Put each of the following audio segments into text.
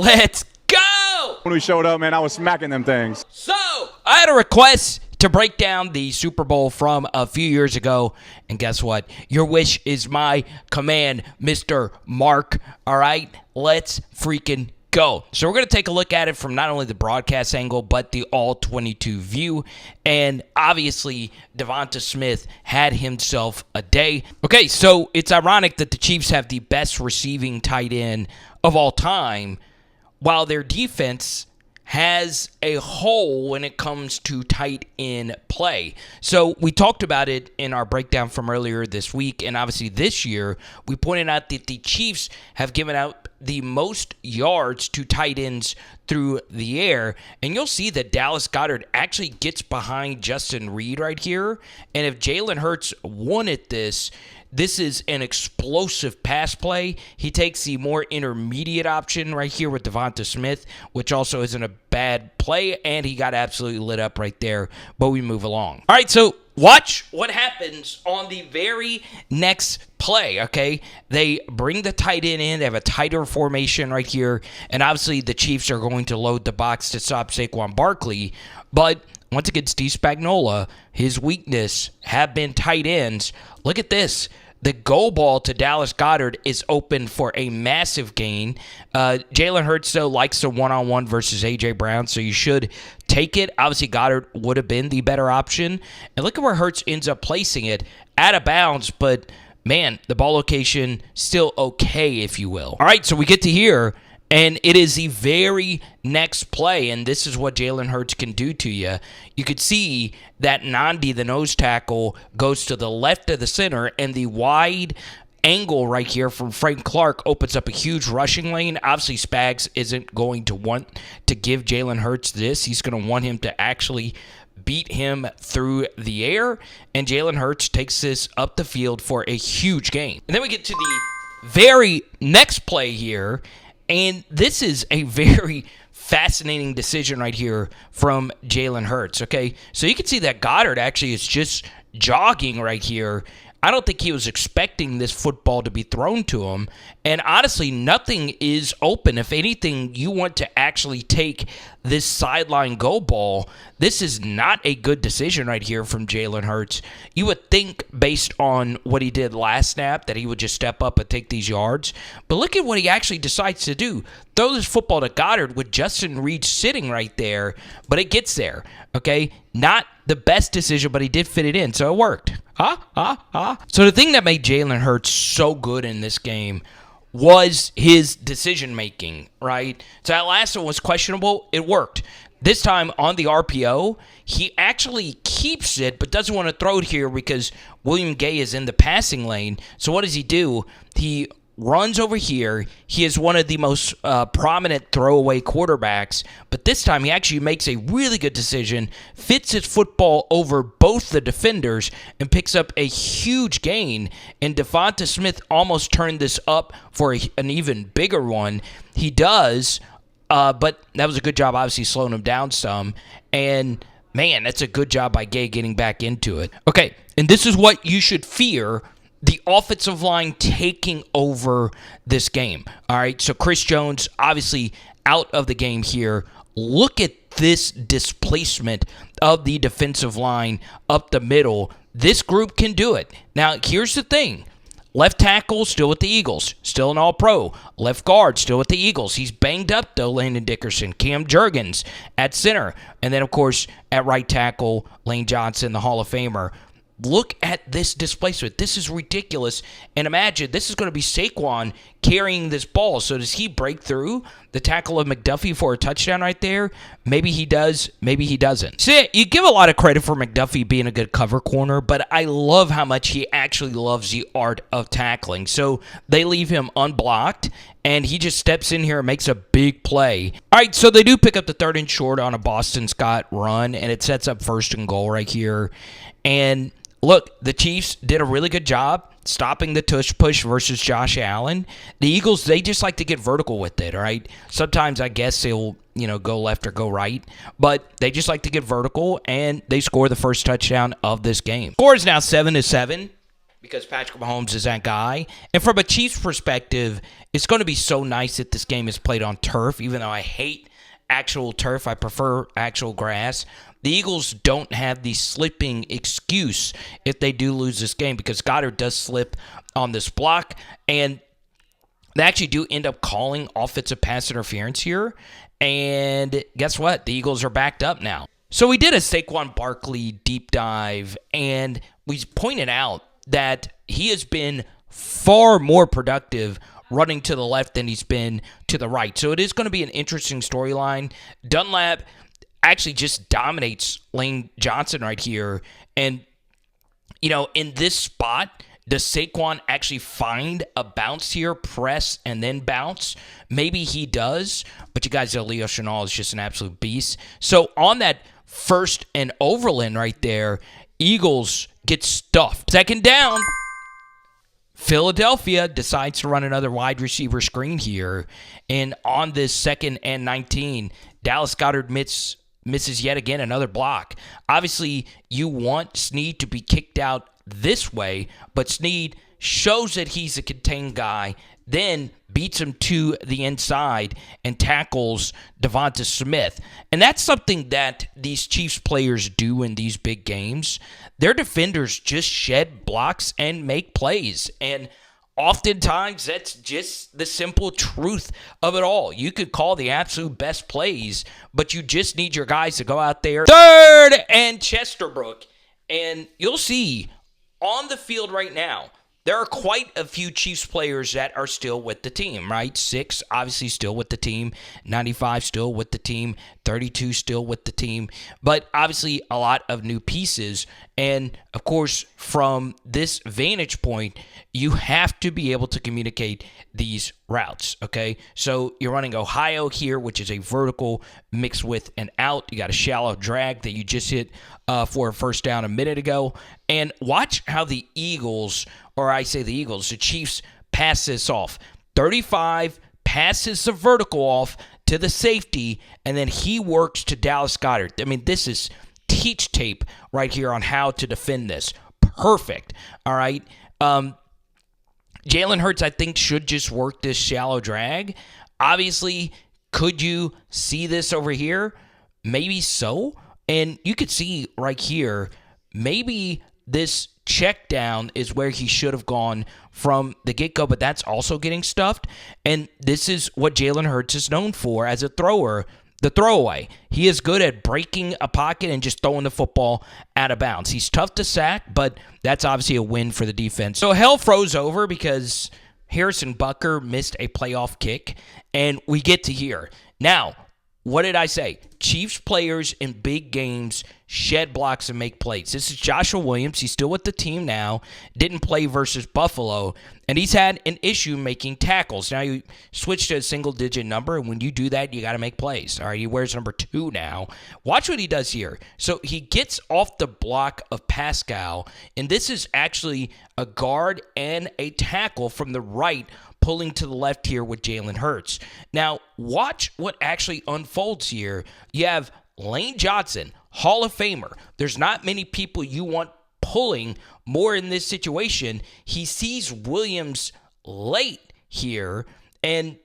Let's go! When we showed up, man, I was smacking them things. So, I had a request to break down the Super Bowl from a few years ago, and guess what? Your wish is my command, Mr. Mark. All right, let's freaking go. So we're going to take a look at it from not only the broadcast angle, but the all-22 view. And obviously, Devonta Smith had himself a day. Okay, so it's ironic that the Chiefs have the best receiving tight end of all time, while their defense has a hole when it comes to tight end play. So we talked about it in our breakdown from earlier this week, and obviously this year, we pointed out that the Chiefs have given out the most yards to tight ends through the air, and you'll see that Dallas Goedert actually gets behind Justin Reed right here, and if Jalen Hurts wanted this is an explosive pass play. He takes the more intermediate option right here with Devonta Smith, which also isn't a bad play, and he got absolutely lit up right there, but we move along. All right, so watch what happens on the very next play, okay? They bring the tight end in. They have a tighter formation right here, and obviously the Chiefs are going to load the box to stop Saquon Barkley, but once again, Steve Spagnuolo, his weakness have been tight ends. Look at this. The go ball to Dallas Goedert is open for a massive gain. Jalen Hurts, though, likes the one-on-one versus A.J. Brown, so you should take it. Obviously, Goedert would have been the better option. And look at where Hurts ends up placing it. Out of bounds, but, man, the ball location still okay, if you will. All right, so we get to here. And it is the very next play, and this is what Jalen Hurts can do to you. You could see that Nandi, the nose tackle, goes to the left of the center, and the wide angle right here from Frank Clark opens up a huge rushing lane. Obviously, Spags isn't going to want to give Jalen Hurts this. He's going to want him to actually beat him through the air, and Jalen Hurts takes this up the field for a huge gain. And then we get to the very next play here, and this is a very fascinating decision right here from Jalen Hurts, okay? So you can see that Goedert actually is just jogging right here. I don't think he was expecting this football to be thrown to him. And honestly, nothing is open. If anything, you want to actually take this sideline go ball. This is not a good decision right here from Jalen Hurts. You would think, based on what he did last snap, that he would just step up and take these yards. But look at what he actually decides to do. Throw this football to Goedert with Justin Reed sitting right there, but it gets there, okay? Not the best decision, but he did fit it in, so it worked. So the thing that made Jalen Hurts so good in this game was his decision-making, right? So that last one was questionable. It worked. This time on the RPO, he actually keeps it but doesn't want to throw it here because William Gay is in the passing lane. So what does he do? He runs over here. He is one of the most prominent throwaway quarterbacks, but this time he actually makes a really good decision, fits his football over both the defenders, and picks up a huge gain. And Devonta Smith almost turned this up for an even bigger one. He does, but that was a good job, obviously, slowing him down some. And, man, that's a good job by Gay getting back into it. Okay, and this is what you should fear: the offensive line taking over this game. All right, so Chris Jones obviously out of the game here. Look at this displacement of the defensive line up the middle. This group can do it. Now, here's the thing. Left tackle, still with the Eagles. Still an all-pro. Left guard, still with the Eagles. He's banged up, though, Landon Dickerson. Cam Jurgens at center. And then, of course, at right tackle, Lane Johnson, the Hall of Famer. Look at this displacement. This is ridiculous. And imagine, this is going to be Saquon carrying this ball. So does he break through the tackle of McDuffie for a touchdown right there? Maybe he does. Maybe he doesn't. So you give a lot of credit for McDuffie being a good cover corner, but I love how much he actually loves the art of tackling. So they leave him unblocked, and he just steps in here and makes a big play. All right, so they do pick up the 3rd and short on a Boston Scott run, and it sets up 1st and goal right here. And look, the Chiefs did a really good job stopping the tush push versus Josh Allen. The Eagles, they just like to get vertical with it, all right? Sometimes I guess they'll, go left or go right, but they just like to get vertical, and they score the first touchdown of this game. Score is now 7-7. because Patrick Mahomes is that guy. And from a Chiefs perspective, it's going to be so nice that this game is played on turf, even though I hate actual turf. I prefer actual grass. The Eagles don't have the slipping excuse if they do lose this game, because Goddard does slip on this block, and they actually do end up calling offensive pass interference here. And guess what? The Eagles are backed up now. So we did a Saquon Barkley deep dive, and we pointed out that he has been far more productive running to the left than he's been to the right. So it is going to be an interesting storyline. Dunlap actually just dominates Lane Johnson right here. And, in this spot, does Saquon actually find a bounce here, press, and then bounce? Maybe he does, but you guys know Leo Chenal is just an absolute beast. So on that first and Overland right there, Eagles get stuffed. Second down, Philadelphia decides to run another wide receiver screen here. And on this 2nd and 19, Dallas Goedert misses yet again another block. Obviously, you want Snead to be kicked out this way, but Snead shows that he's a contained guy, then beats him to the inside and tackles Devonta Smith. And that's something that these Chiefs players do in these big games. Their defenders just shed blocks and make plays. And oftentimes, that's just the simple truth of it all. You could call the absolute best plays, but you just need your guys to go out there. 3rd and Chesterbrook. And you'll see on the field right now, there are quite a few Chiefs players that are still with the team, right? 6, obviously, still with the team. 95, still with the team. 32, still with the team. But obviously, a lot of new pieces. And, of course, from this vantage point, you have to be able to communicate these routes, okay? So you're running Ohio here, which is a vertical mixed with an out. You got a shallow drag that you just hit for a first down a minute ago. And watch how the Eagles, the Chiefs pass this off. 35 passes the vertical off to the safety, and then he works to Dallas Goedert. I mean, this is teach tape right here on how to defend this. Perfect, all right? Jalen Hurts, I think, should just work this shallow drag. Obviously, could you see this over here? Maybe so. And you could see right here, maybe this check down is where he should have gone from the get-go, but that's also getting stuffed. And this is what Jalen Hurts is known for as a thrower, the throwaway. He is good at breaking a pocket and just throwing the football out of bounds. He's tough to sack, but that's obviously a win for the defense. So hell froze over because Harrison Butker missed a playoff kick, and we get to here. Now, what did I say? Chiefs players in big games shed blocks and make plays. This is Joshua Williams. He's still with the team now. Didn't play versus Buffalo. And he's had an issue making tackles. Now you switch to a single-digit number, and when you do that, you got to make plays. All right, he wears number 2 now. Watch what he does here. So he gets off the block of Pascal, and this is actually a guard and a tackle from the right, pulling to the left here with Jalen Hurts. Now, watch what actually unfolds here. You have Lane Johnson, Hall of Famer. There's not many people you want pulling more in this situation. He sees Williams late here, and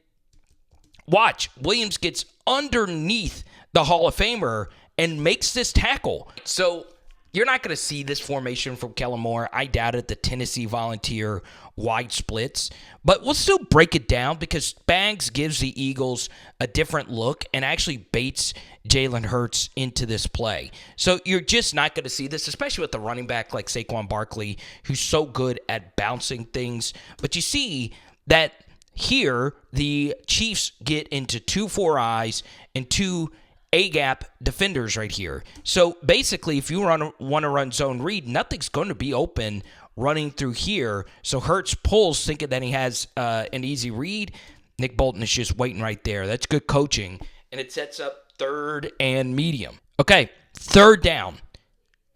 watch, Williams gets underneath the Hall of Famer and makes this tackle. So you're not going to see this formation from Kellen Moore. I doubt it. The Tennessee Volunteer wide splits. But we'll still break it down because Spags gives the Eagles a different look and actually baits Jalen Hurts into this play. So you're just not going to see this, especially with the running back like Saquon Barkley, who's so good at bouncing things. But you see that here the Chiefs get into 2 4-eyes and 2 A-gap defenders right here. So basically, if you want to run zone read, nothing's going to be open running through here. So Hurts pulls thinking that he has an easy read. Nick Bolton is just waiting right there. That's good coaching. And it sets up 3rd and medium. Okay, 3rd down.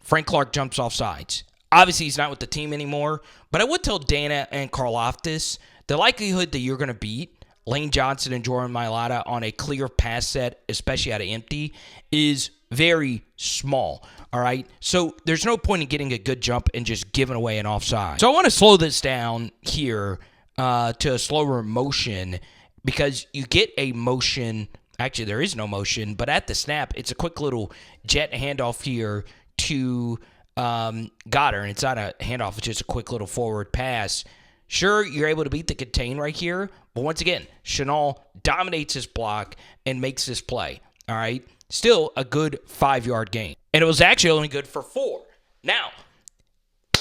Frank Clark jumps off sides. Obviously, he's not with the team anymore. But I would tell Dana and Karlaftis, the likelihood that you're going to beat Lane Johnson and Jordan Mailata on a clear pass set, especially out of empty, is very small. All right, so there's no point in getting a good jump and just giving away an offside. So I want to slow this down here to a slower motion because you get a motion. Actually, there is no motion, but at the snap, it's a quick little jet handoff here to Goddard. And it's not a handoff, it's just a quick little forward pass. Sure, you're able to beat the contain right here, but once again, Chenal dominates his block and makes this play. All right, still a good 5-yard gain. And it was actually only good for 4. Now,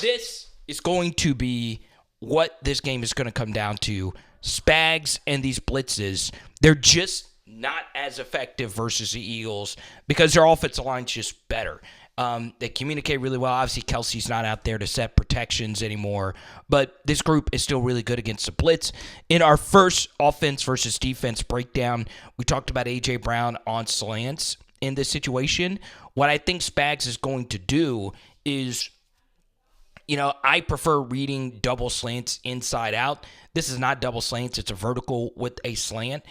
this is going to be what this game is going to come down to. Spags and these blitzes, they're just not as effective versus the Eagles because their offensive line's just better. They communicate really well. Obviously, Kelsey's not out there to set protections anymore, but this group is still really good against the blitz. In our first offense versus defense breakdown, we talked about A.J. Brown on slants in this situation. What I think Spags is going to do is, I prefer reading double slants inside out. This is not double slants. It's a vertical with a slant.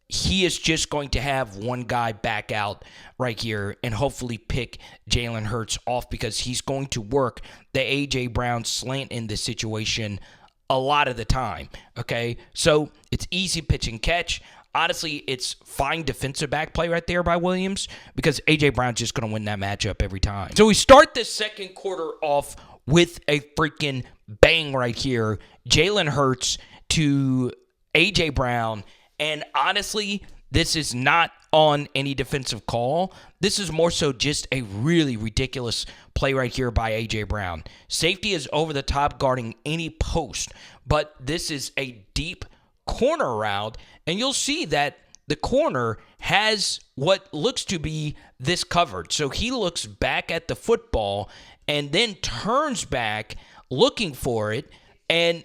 He is just going to have one guy back out right here and hopefully pick Jalen Hurts off because he's going to work the A.J. Brown slant in this situation a lot of the time, okay? So it's easy pitch and catch. Honestly, it's fine defensive back play right there by Williams because A.J. Brown's just going to win that matchup every time. So we start this second quarter off with a freaking bang right here. Jalen Hurts to A.J. Brown. And honestly, this is not on any defensive call. This is more so just a really ridiculous play right here by A.J. Brown. Safety is over the top guarding any post, but this is a deep corner route, and you'll see that the corner has what looks to be this covered. So he looks back at the football and then turns back looking for it, and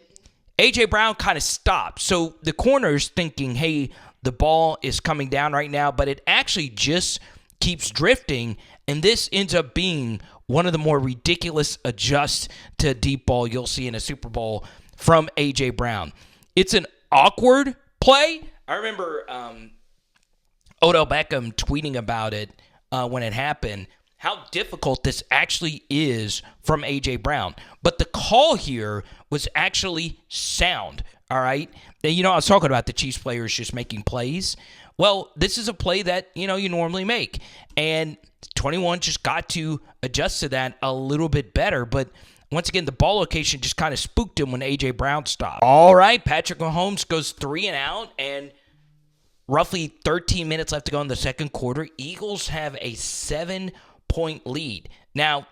A.J. Brown kind of stops. So the corner's thinking, hey, the ball is coming down right now, but it actually just keeps drifting, and this ends up being one of the more ridiculous adjusts to deep ball you'll see in a Super Bowl from A.J. Brown. It's an awkward play. I remember Odell Beckham tweeting about it when it happened, how difficult this actually is from A.J. Brown. But the call here was actually sound, all right? And, I was talking about the Chiefs players just making plays. Well, this is a play that, you normally make. And 21 just got to adjust to that a little bit better. But once again, the ball location just kind of spooked him when A.J. Brown stopped. All right, Patrick Mahomes goes 3 and out, and roughly 13 minutes left to go in the second quarter. Eagles have a 7-point lead. Now,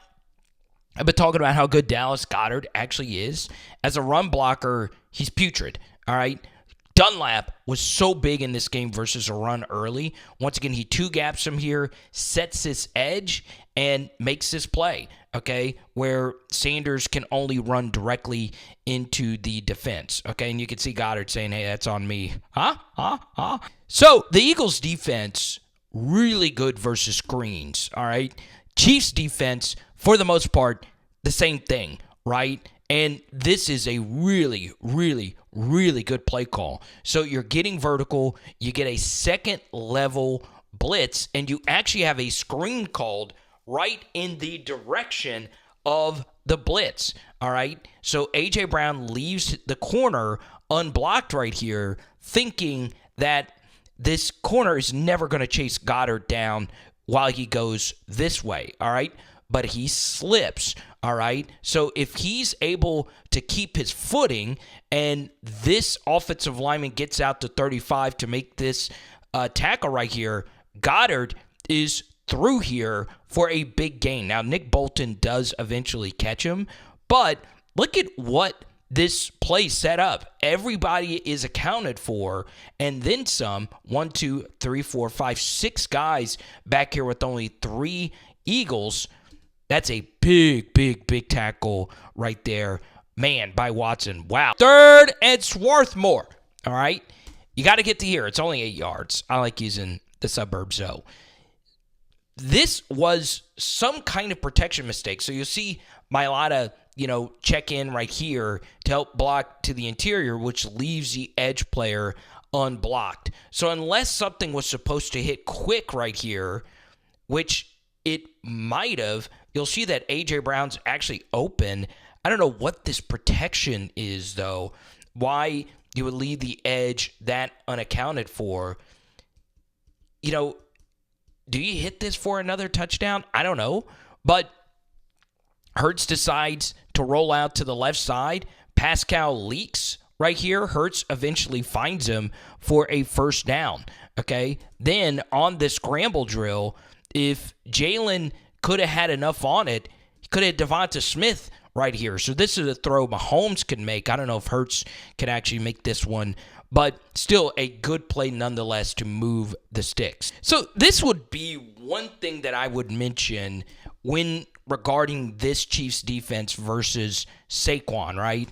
I've been talking about how good Dallas Goedert actually is. As a run blocker, he's putrid, all right? Dunlap was so big in this game versus a run early. Once again, he two-gaps him here, sets his edge, and makes this play, okay, where Sanders can only run directly into the defense, okay? And you can see Goddard saying, hey, that's on me. So the Eagles' defense, really good versus screens, all right? Chiefs' defense, for the most part, the same thing, right? And this is a really, really, really good play call. So you're getting vertical, you get a second-level blitz, and you actually have a screen called right in the direction of the blitz, all right? So A.J. Brown leaves the corner unblocked right here, thinking that this corner is never going to chase Goddard down while he goes this way, all right? But he slips, all right? So if he's able to keep his footing and this offensive lineman gets out to 35 to make this tackle right here, Goddard is through here for a big gain. Now, Nick Bolton does eventually catch him, but look at what this play set up. Everybody is accounted for, and then some. 1, 2, 3, 4, 5, 6 guys back here with only 3 Eagles. That's a big, big, big tackle right there. Man, by Watson. Wow. 3rd and Swarthmore. All right? You got to get to here. It's only 8 yards. I like using the suburb zone. This was some kind of protection mistake. So you'll see Mailata, check in right here to help block to the interior, which leaves the edge player unblocked. So unless something was supposed to hit quick right here, which it might have, you'll see that A.J. Brown's actually open. I don't know what this protection is, though. Why you would leave the edge that unaccounted for. You know, do you hit this for another touchdown? I don't know. But Hurts decides to roll out to the left side. Pascal leaks right here. Hurts eventually finds him for a first down. Okay? Then on this scramble drill, if Jalen could have had enough on it, he could have had Devonta Smith right here. So this is a throw Mahomes can make. I don't know if Hurts can actually make this one, but still a good play nonetheless to move the sticks. So this would be one thing that I would mention when regarding this Chiefs defense versus Saquon, right?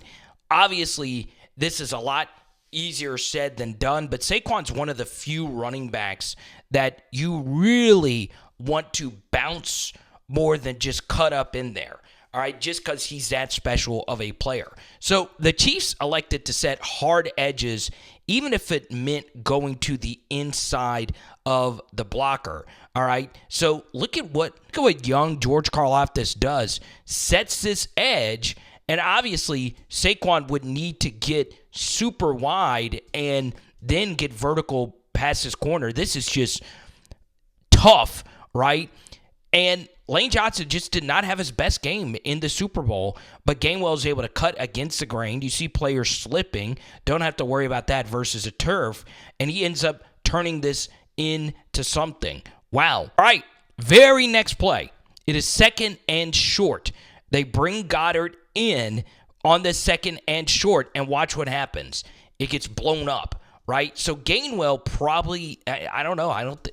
Obviously, this is a lot easier said than done, but Saquon's one of the few running backs that you really want to bounce more than just cut up in there. All right, just because he's that special of a player. So the Chiefs elected to set hard edges, even if it meant going to the inside of the blocker. All right, so look at what young George Karlaftis does. Sets this edge, and obviously Saquon would need to get super wide and then get vertical past his corner. This is just tough, right? And Lane Johnson just did not have his best game in the Super Bowl, but Gainwell was able to cut against the grain. You see players slipping. Don't have to worry about that versus a turf. And he ends up turning this into something. Wow. All right, very next play. It is second and short. They bring Goddard in on the second and short, and watch what happens. It gets blown up, right? So Gainwell probably, I don't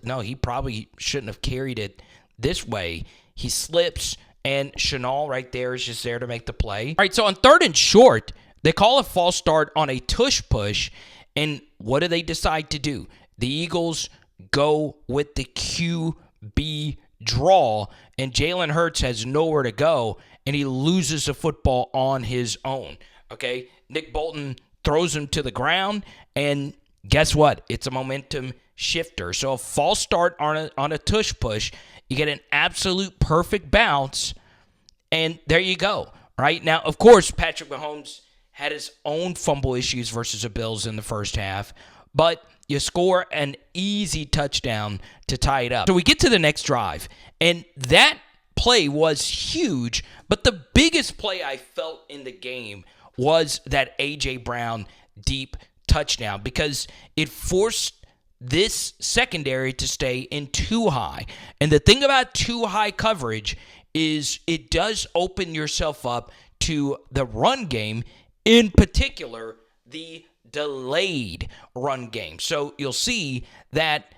know. He probably shouldn't have carried it this way. He slips, and Chenal right there is just there to make the play. All right, so on third and short, they call a false start on a tush push, and what do they decide to do? The Eagles go with the QB draw, and Jalen Hurts has nowhere to go, and he loses the football on his own. Okay, Nick Bolton throws him to the ground, and guess what? It's a momentum shifter. So a false start on a tush push, you get an absolute perfect bounce, and there you go. Right now, of course, Patrick Mahomes had his own fumble issues versus the Bills in the first half, but you score an easy touchdown to tie it up. So we get to the next drive, and that play was huge, but the biggest play I felt in the game was that A.J. Brown deep touchdown, because it forced this secondary to stay in too high. And the thing about too high coverage is it does open yourself up to the run game, in particular, the delayed run game. So you'll see that,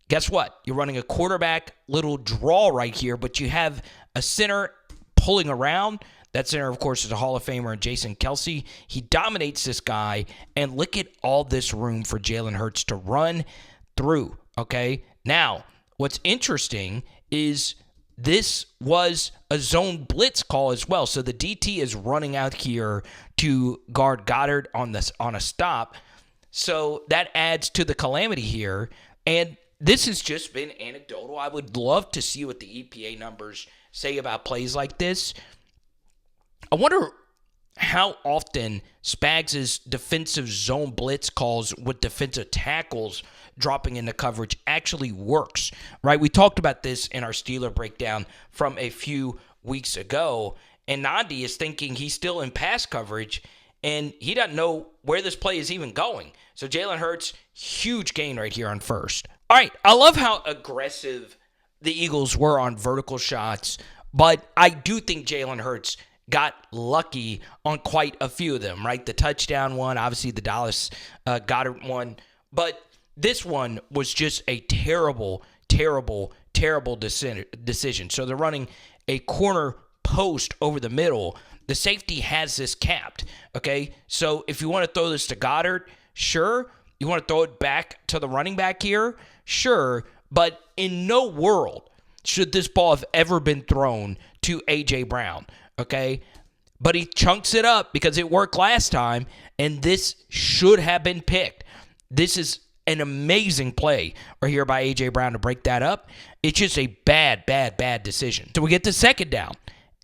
guess what? You're running a quarterback little draw right here, but you have a center pulling around. That center, of course, is a Hall of Famer, Jason Kelce. He dominates this guy, and look at all this room for Jalen Hurts to run through, okay? Now, what's interesting is this was a zone blitz call as well. So the DT is running out here to guard Goddard on a stop. So that adds to the calamity here. And this has just been anecdotal. I would love to see what the EPA numbers say about plays like this. I wonder how often Spags' defensive zone blitz calls with defensive tackles dropping into coverage actually works, right? We talked about this in our Steeler breakdown from a few weeks ago, and Nandi is thinking he's still in pass coverage, and he doesn't know where this play is even going. So Jalen Hurts, huge gain right here on first. All right, I love how aggressive the Eagles were on vertical shots, but I do think Jalen Hurts got lucky on quite a few of them, right? The touchdown one, obviously the Dallas Goddard one, but this one was just a terrible decision. So they're running a corner post over the middle. The safety has this capped, okay? So if you want to throw this to Goddard, sure. You want to throw it back to the running back here, sure. But in no world should this ball have ever been thrown to A.J. Brown, okay? But he chunks it up because it worked last time, and this should have been picked. This is an amazing play right here by A.J. Brown to break that up. It's just a bad decision. So we get the second down.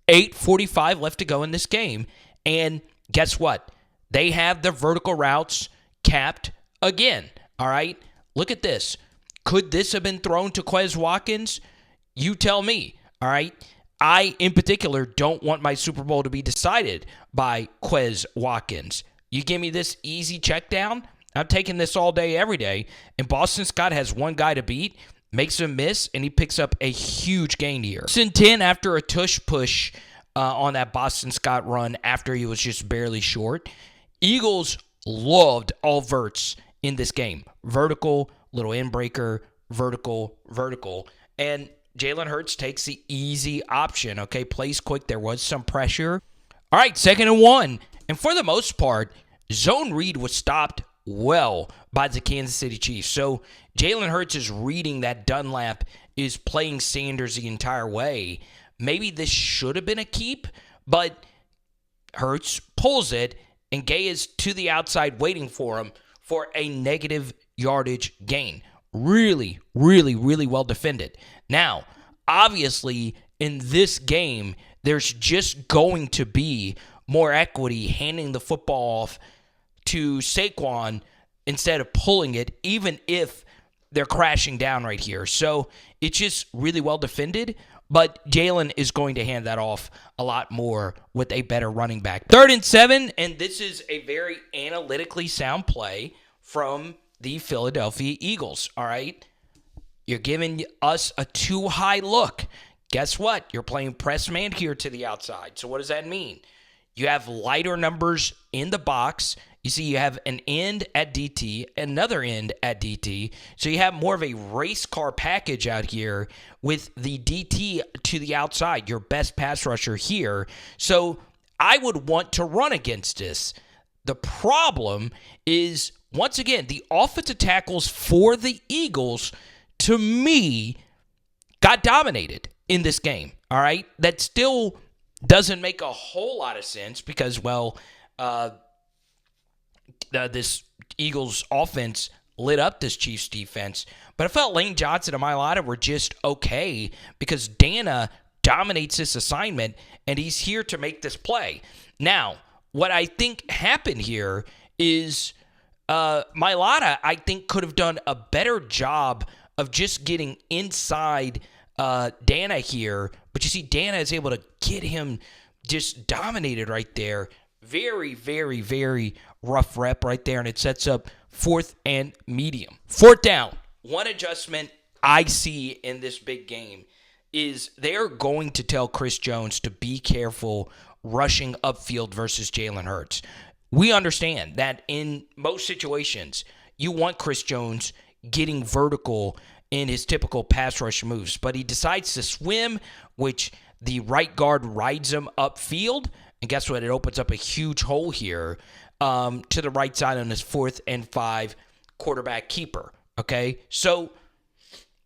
8:45 left to go in this game. And guess what? They have the vertical routes capped again. All right? Look at this. Could this have been thrown to Quez Watkins? You tell me. All right? I, in particular, don't want my Super Bowl to be decided by Quez Watkins. You give me this easy check down, I'm taking this all day, every day. And Boston Scott has one guy to beat, makes him miss, and he picks up a huge gain here. 10 after a tush push on that Boston Scott run after he was just barely short. Eagles loved all verts in this game. Vertical, little inbreaker, vertical. And Jalen Hurts takes the easy option, okay? Plays quick. There was some pressure. All right, 2nd and 1. And for the most part, zone read was stopped well by the Kansas City Chiefs. So Jalen Hurts is reading that Dunlap is playing Sanders the entire way. Maybe this should have been a keep, but Hurts pulls it, and Gay is to the outside waiting for him for a negative yardage gain. Really well defended. Now, obviously, in this game, there's just going to be more equity handing the football off to Saquon instead of pulling it, even if they're crashing down right here. So it's just really well defended, but Jalen is going to hand that off a lot more with a better running back. 3rd and 7, and this is a very analytically sound play from the Philadelphia Eagles, all right? You're giving us a too high look. Guess what? You're playing press man here to the outside. So what does that mean? You have lighter numbers in the box. You see you have an end at DT, another end at DT. So you have more of a race car package out here with the DT to the outside, your best pass rusher here. So I would want to run against this. The problem is, once again, the offensive tackles for the Eagles, to me, got dominated in this game. All right? That still doesn't make a whole lot of sense because, well, this Eagles offense lit up this Chiefs defense. But I felt Lane Johnson and Mailata were just okay because Dana dominates this assignment, and he's here to make this play. Now, what I think happened here is Mailata, I think, could have done a better job of just getting inside Dana here. But you see, Dana is able to get him just dominated right there. Very rough rep right there, and it sets up 4th and medium. 4th down. One adjustment I see in this big game is they're going to tell Chris Jones to be careful rushing upfield versus Jalen Hurts. We understand that in most situations, you want Chris Jones getting vertical in his typical pass rush moves, but he decides to swim, which the right guard rides him upfield, and guess what? It opens up a huge hole here to the right side on this 4th and 5 quarterback keeper, okay? So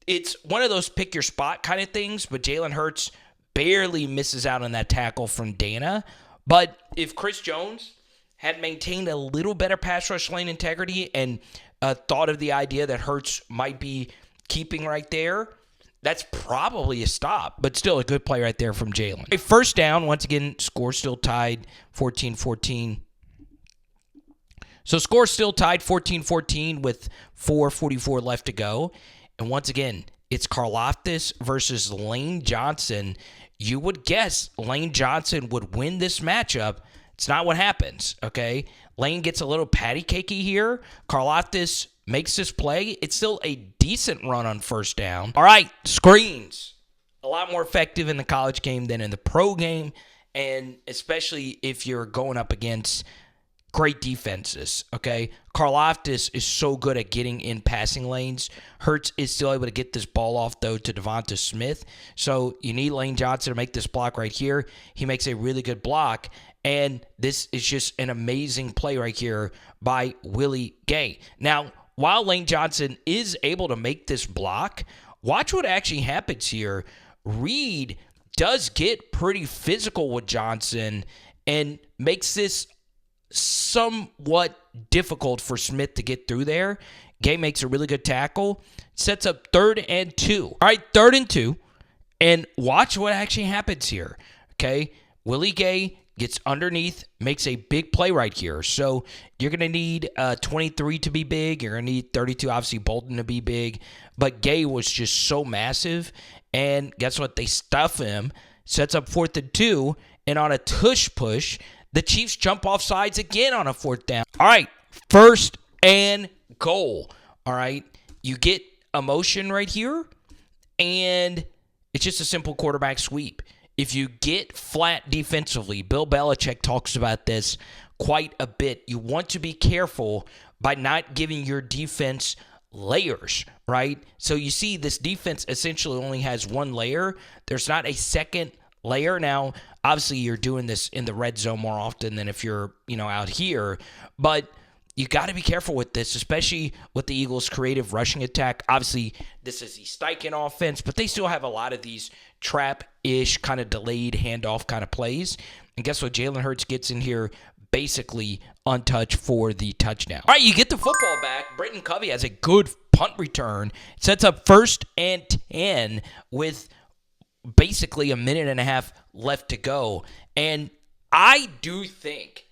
it's one of those pick your spot kind of things, but Jalen Hurts barely misses out on that tackle from Dana. But if Chris Jones had maintained a little better pass rush lane integrity and thought of the idea that Hurts might be keeping right there, that's probably a stop, but still a good play right there from Jalen. 1st down, once again, score still tied 14-14. So score still tied 14-14 with 4:44 left to go. And once again, it's Karlaftis versus Lane Johnson. You would guess Lane Johnson would win this matchup. It's not what happens, okay? Lane gets a little patty cakey here. Karlaftis makes this play. It's still a decent run on 1st down. All right, screens. A lot more effective in the college game than in the pro game, and especially if you're going up against great defenses, okay? Karlaftis is so good at getting in passing lanes. Hurts is still able to get this ball off, though, to Devonta Smith. So you need Lane Johnson to make this block right here. He makes a really good block, and this is just an amazing play right here by Willie Gay. Now, while Lane Johnson is able to make this block, watch what actually happens here. Reed does get pretty physical with Johnson and makes this somewhat difficult for Smith to get through there. Gay makes a really good tackle. Sets up 3rd and 2. All right, 3rd and 2. And watch what actually happens here. Okay, Willie Gay gets underneath, makes a big play right here. So you're going to need 23 to be big. You're going to need 32, obviously, Bolton to be big. But Gay was just so massive. And guess what? They stuff him. Sets up 4th and 2. And on a tush push, the Chiefs jump off sides again on a 4th down. All right, 1st and goal. All right, you get a motion right here. And it's just a simple quarterback sweep. If you get flat defensively, Bill Belichick talks about this quite a bit. You want to be careful by not giving your defense layers, right? So you see this defense essentially only has one layer. There's not a second layer. Now, obviously, you're doing this in the red zone more often than if you're, out here. But you got to be careful with this, especially with the Eagles' creative rushing attack. Obviously, this is the Steichen offense, but they still have a lot of these trap-ish kind of delayed handoff kind of plays. And guess what? Jalen Hurts gets in here basically untouched for the touchdown. All right, you get the football back. Britton Covey has a good punt return. Sets up 1st and 10 with basically a minute and a half left to go. And I do think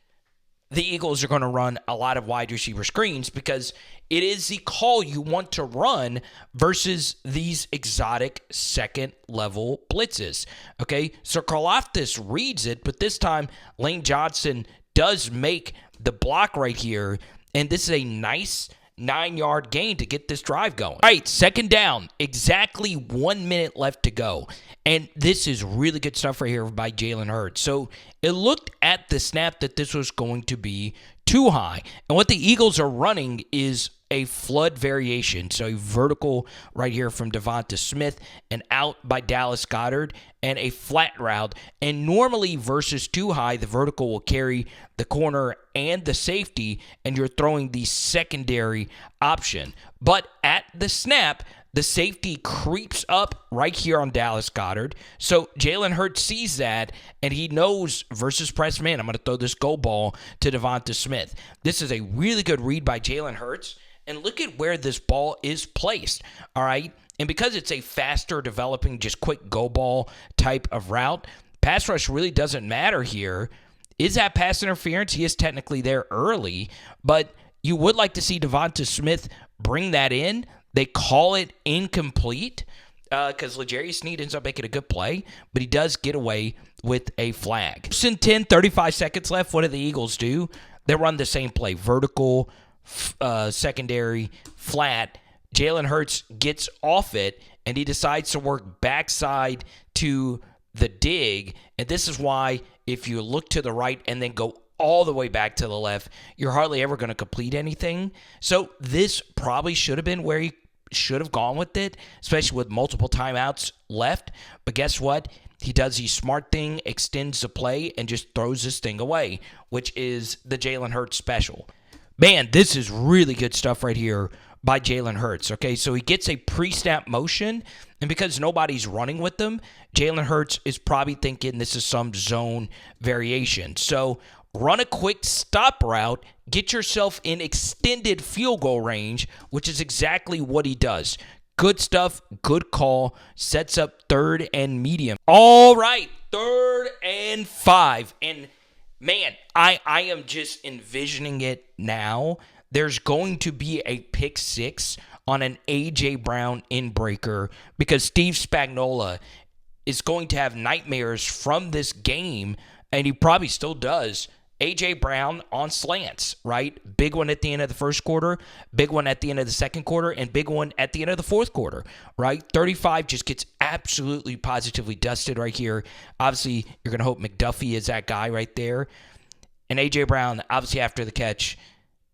the Eagles are going to run a lot of wide receiver screens because it is the call you want to run versus these exotic second-level blitzes. Okay, so Karlaftis reads it, but this time Lane Johnson does make the block right here, and this is a nice 9-yard gain to get this drive going. All right, 2nd down, exactly 1 minute left to go. And this is really good stuff right here by Jalen Hurts. So it looked at the snap that this was going to be too high. And what the Eagles are running is a flood variation. So a vertical right here from Devonta Smith and out by Dallas Goedert and a flat route. And normally versus too high, the vertical will carry the corner and the safety, and you're throwing the secondary option. But at the snap, the safety creeps up right here on Dallas Goedert. So Jalen Hurts sees that, and he knows versus press man, I'm going to throw this go ball to Devonta Smith. This is a really good read by Jalen Hurts. And look at where this ball is placed, all right? And because it's a faster developing, just quick go ball type of route, pass rush really doesn't matter here. Is that pass interference? He is technically there early, but you would like to see Devonta Smith bring that in. They call it incomplete because L'Jarius Sneed ends up making a good play, but he does get away with a flag. 10, 35 seconds left. What do the Eagles do? They run the same play, vertical, secondary, flat. Jalen Hurts gets off it, and he decides to work backside to the dig. And this is why if you look to the right and then go all the way back to the left, you're hardly ever going to complete anything. So this probably should have been where he should have gone with it, especially with multiple timeouts left. But guess what? He does the smart thing, extends the play, and just throws this thing away, which is the Jalen Hurts special. Man, this is really good stuff right here by Jalen Hurts. Okay, so he gets a pre-snap motion, and because nobody's running with them, Jalen Hurts is probably thinking this is some zone variation. So run a quick stop route, get yourself in extended field goal range, which is exactly what he does. Good stuff, good call, sets up 3rd and medium. All right, 3rd and 5. And man, I am just envisioning it now. There's going to be a pick 6 on an A.J. Brown inbreaker because Steve Spagnuolo is going to have nightmares from this game, and he probably still does. A.J. Brown on slants, right? Big one at the end of the first quarter, big one at the end of the second quarter, and big one at the end of the fourth quarter, right? 35 just gets absolutely positively dusted right here. Obviously, you're going to hope McDuffie is that guy right there. And A.J. Brown, obviously after the catch,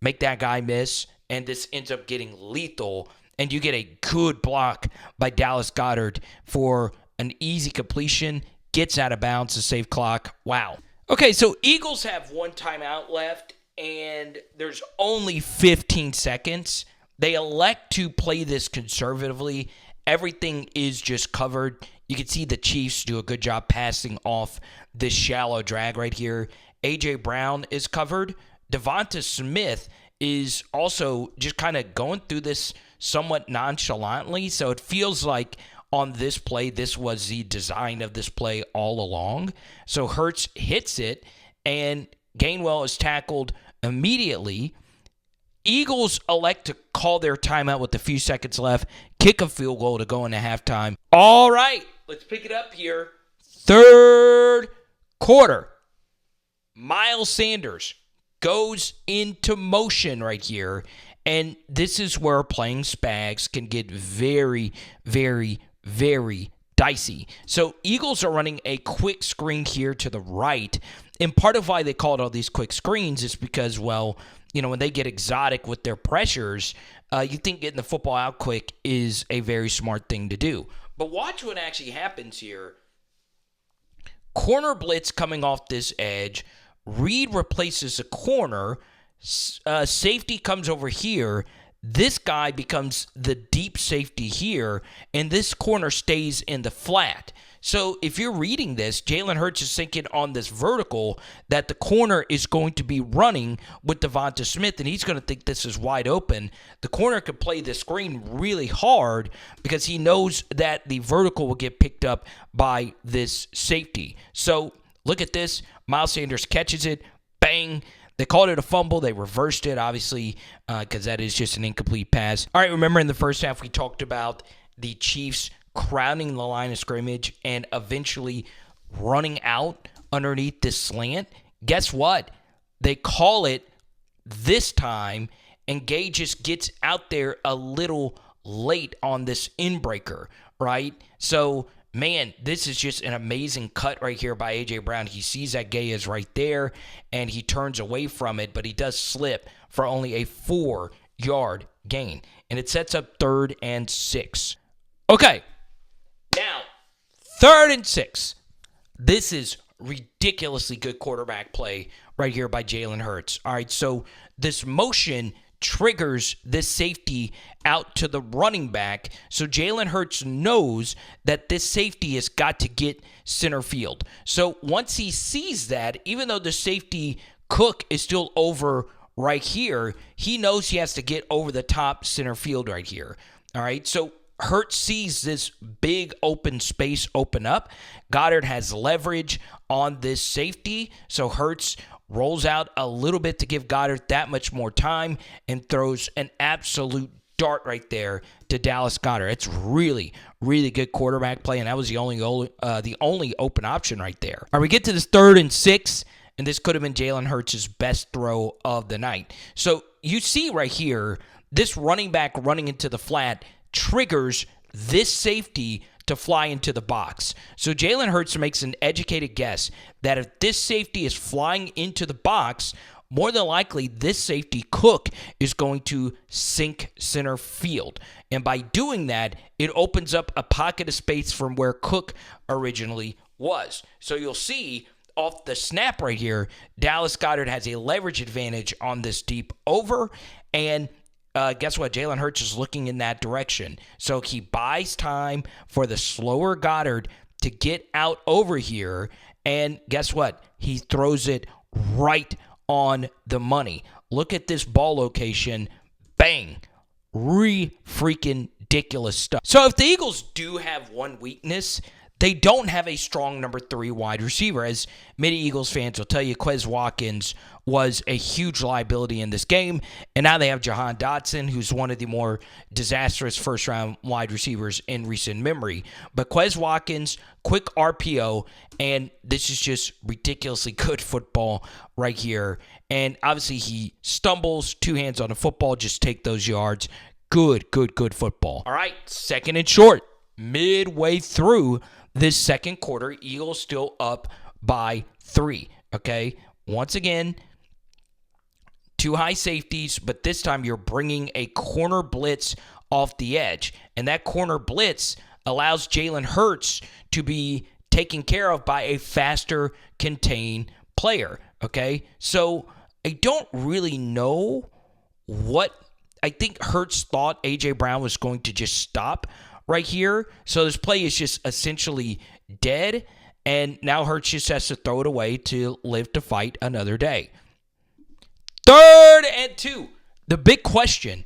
make that guy miss, and this ends up getting lethal, and you get a good block by Dallas Goedert for an easy completion, gets out of bounds to save clock. Wow. Okay, so Eagles have one timeout left, and there's only 15 seconds. They elect to play this conservatively. Everything is just covered. You can see the Chiefs do a good job passing off this shallow drag right here. A.J. Brown is covered. Devonta Smith is also just kind of going through this somewhat nonchalantly. So it feels like on this play, this was the design of this play all along. So Hurts hits it, and Gainwell is tackled immediately. Eagles elect to call their timeout with a few seconds left, kick a field goal to go into halftime. All right, let's pick it up here. Third quarter. Miles Sanders goes into motion right here, and this is where playing Spags can get very, very, very dicey. So Eagles are running a quick screen here to the right, and part of why they called all these quick screens is because, well, when they get exotic with their pressures, you think getting the football out quick is a very smart thing to do. But watch what actually happens here. Corner blitz coming off this edge. Reed replaces a corner. Safety comes over here. This guy becomes the deep safety here, and this corner stays in the flat. So if you're reading this, Jalen Hurts is thinking on this vertical that the corner is going to be running with Devonta Smith, and he's going to think this is wide open. The corner could play the screen really hard because he knows that the vertical will get picked up by this safety. So look at this. Miles Sanders catches it. Bang. They called it a fumble. They reversed it, obviously, because that is just an incomplete pass. All right, remember in the first half we talked about the Chiefs crowding the line of scrimmage and eventually running out underneath this slant? Guess what? They call it this time, and Gay just gets out there a little late on this inbreaker, right? So, man, this is just an amazing cut right here by A.J. Brown. He sees that Gay is right there, and he turns away from it, but he does slip for only a 4-yard gain. And it sets up 3rd and 6. Okay, now, 3rd and 6. This is ridiculously good quarterback play right here by Jalen Hurts. All right, so this motion triggers this safety out to the running back. So Jalen Hurts knows that this safety has got to get center field. So once he sees that, even though the safety Cook is still over right here, he knows he has to get over the top center field right here. All right, so Hurts sees this big open space open up. Goddard has leverage on this safety, so Hurts rolls out a little bit to give Goddard that much more time and throws an absolute dart right there to Dallas Goedert. It's really, really good quarterback play, and that was the only open option right there. All right, we get to this 3rd and 6, and this could have been Jalen Hurts' best throw of the night. So you see right here, this running back running into the flat triggers this safety to fly into the box. So Jalen Hurts makes an educated guess that if this safety is flying into the box, more than likely this safety Cook is going to sink center field. And by doing that, it opens up a pocket of space from where Cook originally was. So you'll see off the snap right here, Dallas Goedert has a leverage advantage on this deep over, and guess what? Jalen Hurts is looking in that direction. So he buys time for the slower Goddard to get out over here. And guess what? He throws it right on the money. Look at this ball location. Bang. Freaking ridiculous stuff. So if the Eagles do have one weakness, they don't have a strong number 3 wide receiver. As many Eagles fans will tell you, Quez Watkins was a huge liability in this game. And now they have Jahan Dotson, who's one of the more disastrous first-round wide receivers in recent memory. But Quez Watkins, quick RPO, and this is just ridiculously good football right here. And obviously he stumbles, 2 hands on the football, just take those yards. Good football. All right, 2nd and short. Midway through this 2nd quarter, Eagles still up by 3, okay? Once again, 2 high safeties, but this time you're bringing a corner blitz off the edge. And that corner blitz allows Jalen Hurts to be taken care of by a faster contained player, okay? So I don't really know what I think Hurts thought A.J. Brown was going to just stop right here. So this play is just essentially dead, and now Hurts just has to throw it away to live to fight another day. 3rd and 2. The big question,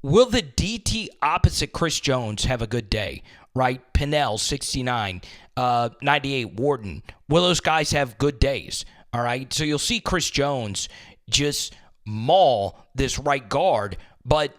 will the DT opposite Chris Jones have a good day, right? Pinnell, 69, 98, Warden. Will those guys have good days, all right? So you'll see Chris Jones just maul this right guard, but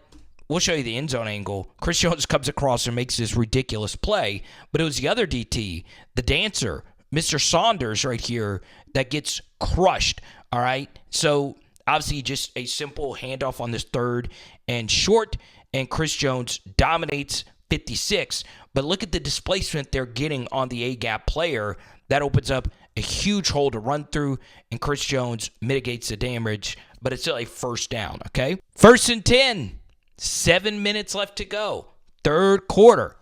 we'll show you the end zone angle. Chris Jones comes across and makes this ridiculous play, but it was the other DT, the dancer, Mr. Saunders right here, that gets crushed, all right? So obviously just a simple handoff on this third and short, and Chris Jones dominates 56. But look at the displacement they're getting on the A-gap player. That opens up a huge hole to run through, and Chris Jones mitigates the damage, but it's still a first down, okay? 1st and 10, 7 minutes left to go. Third quarter.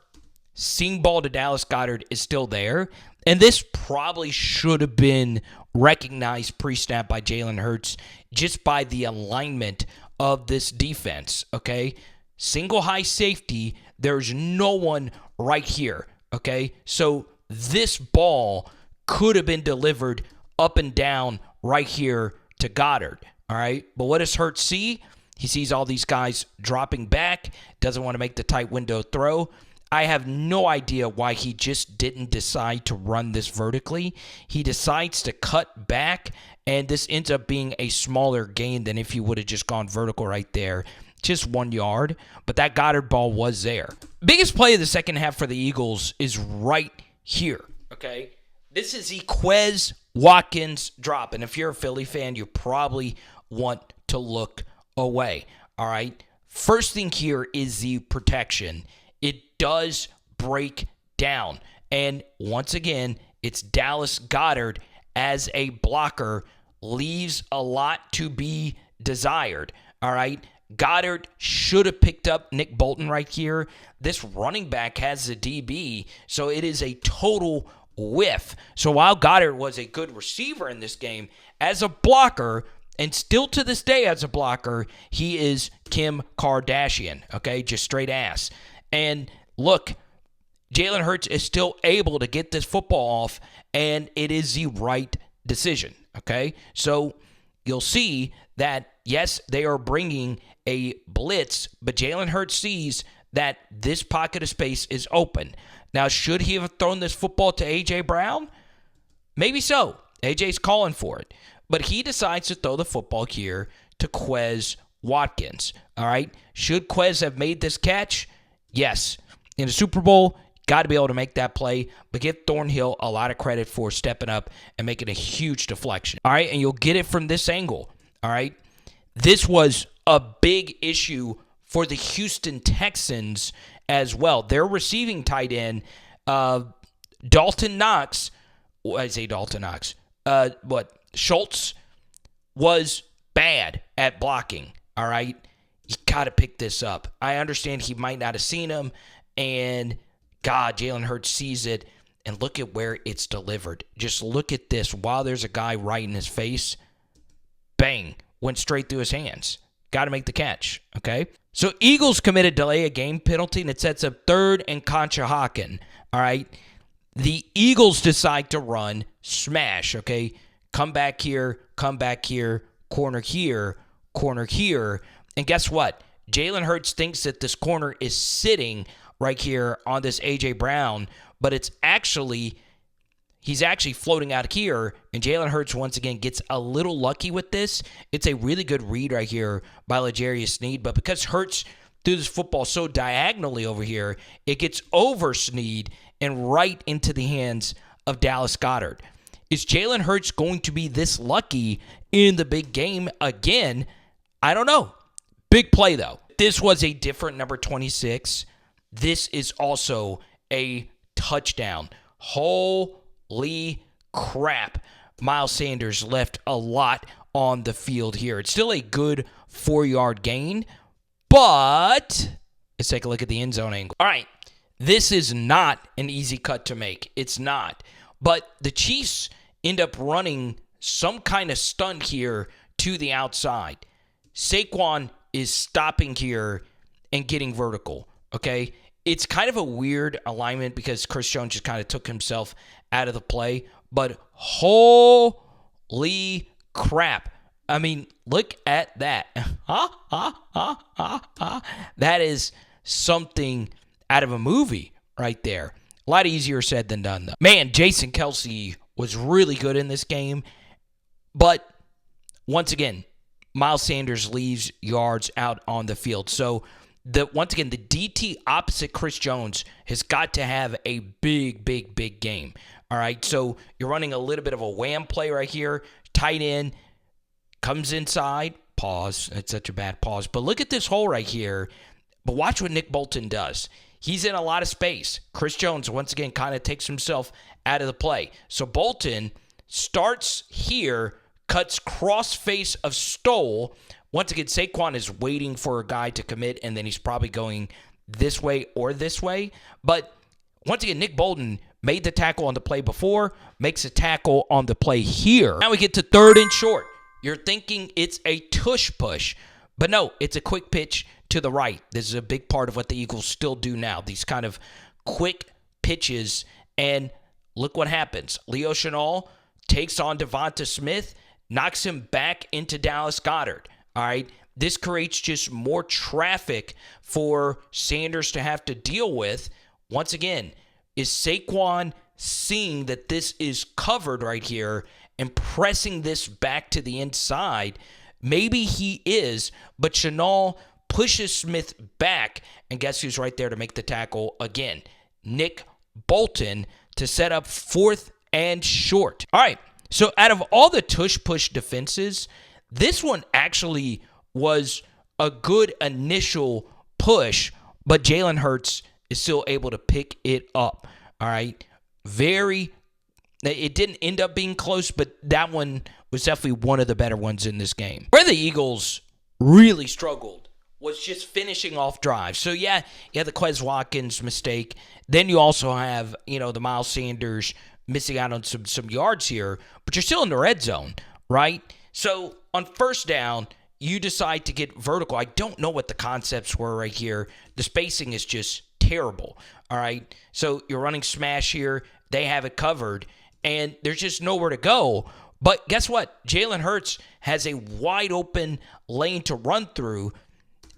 Seam ball to Dallas Goedert is still there, and this probably should have been recognized pre-snap by Jalen Hurts just by the alignment of this defense, okay? Single high safety, there's no one right here, okay? So this ball could have been delivered up and down right here to Goddard, all right? But what does Hurts see? He sees all these guys dropping back, doesn't want to make the tight window throw. I have no idea why he just didn't decide to run this vertically. He decides to cut back, and this ends up being a smaller gain than if he would have just gone vertical right there. Just 1 yard, but that Goddard ball was there. Biggest play of the second half for the Eagles is right here, okay? This is the Quez Watkins drop, and if you're a Philly fan, you probably want to look away, all right? First thing here is the protection. It does break down. And once again, it's Dallas Goedert as a blocker, leaves a lot to be desired. All right. Goddard should have picked up Nick Bolton right here. This running back has the DB, so it is a total whiff. So while Goddard was a good receiver in this game, as a blocker, and still to this day as a blocker, he is Kim Kardashian, okay? Just straight ass. And look, Jalen Hurts is still able to get this football off, and it is the right decision, okay? So you'll see that, yes, they are bringing a blitz, but Jalen Hurts sees that this pocket of space is open. Now, should he have thrown this football to A.J. Brown? Maybe so. A.J.'s calling for it. But he decides to throw the football here to Quez Watkins, all right? Should Quez have made this catch? Yes. In the Super Bowl, got to be able to make that play, but give Thornhill a lot of credit for stepping up and making a huge deflection. All right, and you'll get it from this angle. All right, this was a big issue for the Houston Texans as well. Their receiving tight end, Dalton Knox, I say Dalton Knox, Schultz was bad at blocking. All right. You got to pick this up. I understand he might not have seen him, and God, Jalen Hurts sees it, and look at where it's delivered. Just look at this. While there's a guy right in his face, bang, went straight through his hands. Got to make the catch, okay? So Eagles committed delay a game penalty, and it sets up 3rd and Conshohocken, all right? The Eagles decide to run smash, okay? Come back here, corner here, corner here. And guess what? Jalen Hurts thinks that this corner is sitting right here on this A.J. Brown, but he's actually floating out here, and Jalen Hurts once again gets a little lucky with this. It's a really good read right here by L'Jarius Sneed, but because Hurts threw this football so diagonally over here, it gets over Sneed and right into the hands of Dallas Goedert. Is Jalen Hurts going to be this lucky in the big game again? I don't know. Big play, though. This was a different number 26. This is also a touchdown. Holy crap. Miles Sanders left a lot on the field here. It's still a good 4-yard gain, but let's take a look at the end zone angle. All right, this is not an easy cut to make. It's not. But the Chiefs end up running some kind of stunt here to the outside. Saquon is stopping here and getting vertical, okay? It's kind of a weird alignment because Chris Jones just kind of took himself out of the play, but holy crap. I mean, look at that. That is something out of a movie right there. A lot easier said than done, though. Man, Jason Kelce was really good in this game. But once again, Miles Sanders leaves yards out on the field. So, once again, the DT opposite Chris Jones has got to have a big, big, big game. All right, so you're running a little bit of a wham play right here. Tight end comes inside. Pause. It's such a bad pause. But look at this hole right here. But watch what Nick Bolton does. He's in a lot of space. Chris Jones, once again, kind of takes himself out of the play. So Bolton starts here, cuts cross-face of Stoll. Once again, Saquon is waiting for a guy to commit, and then he's probably going this way or this way. But once again, Nick Bolton made the tackle on the play before, makes a tackle on the play here. Now we get to 3rd and short. You're thinking it's a tush push, but no, it's a quick pitch to the right. This is a big part of what the Eagles still do now, these kind of quick pitches. And look what happens. Leo Chenal takes on Devonta Smith, knocks him back into Dallas Goedert. All right, this creates just more traffic for Sanders to have to deal with. Once again, is Saquon seeing that this is covered right here and pressing this back to the inside? Maybe he is, but Chenal pushes Smith back, and guess who's right there to make the tackle again? Nick Bolton to set up 4th and short. All right, so out of all the tush-push defenses, this one actually was a good initial push, but Jalen Hurts is still able to pick it up. All right, it didn't end up being close, but that one was definitely one of the better ones in this game. Where the Eagles really struggled was just finishing off drives. So, yeah, you had the Quez Watkins mistake. Then you also have, the Miles Sanders missing out on some yards here, but you're still in the red zone, right? So, on 1st down, you decide to get vertical. I don't know what the concepts were right here. The spacing is just terrible, all right? So, you're running smash here. They have it covered, and there's just nowhere to go. But guess what? Jalen Hurts has a wide open lane to run through.